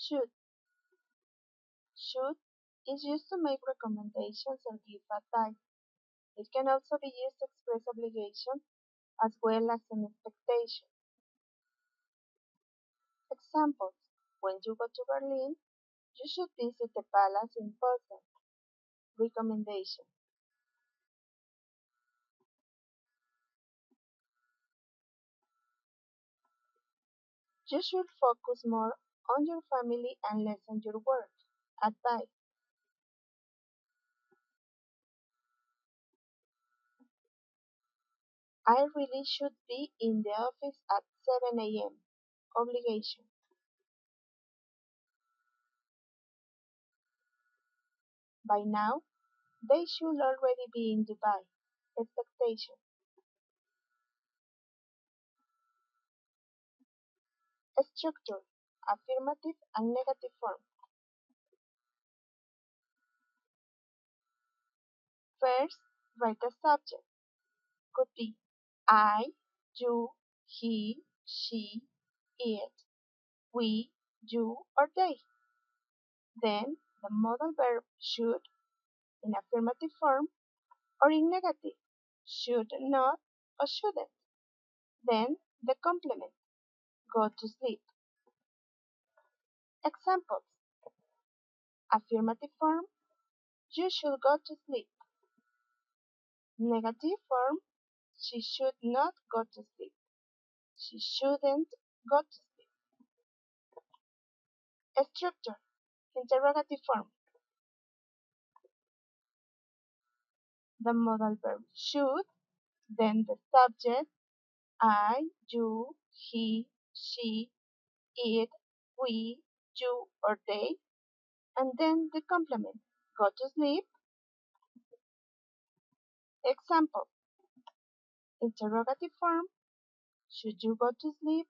Should. Should is used to make recommendations or give advice. It can also be used to express obligation as well as an expectation. Examples: when you go to Berlin, you should visit the palace in person. Recommendation: you should focus more on your family and less on your work. Advice: I really should be in the office at 7 a.m. Obligation: by now, they should already be in Dubai. Expectation: structure, affirmative and negative form. First, write a subject. Could be I, you, he, she, it, we, you, or they. Then the modal verb should in affirmative form or in negative, should not or shouldn't. Then the complement, go to sleep. Examples: affirmative form, you should go to sleep. Negative form, she should not go to sleep. She shouldn't go to sleep. Structure, interrogative form. The modal verb should, then the subject, I, you, he, she, it, we, you, or they, and then the complement, go to sleep. Example: interrogative form, should you go to sleep?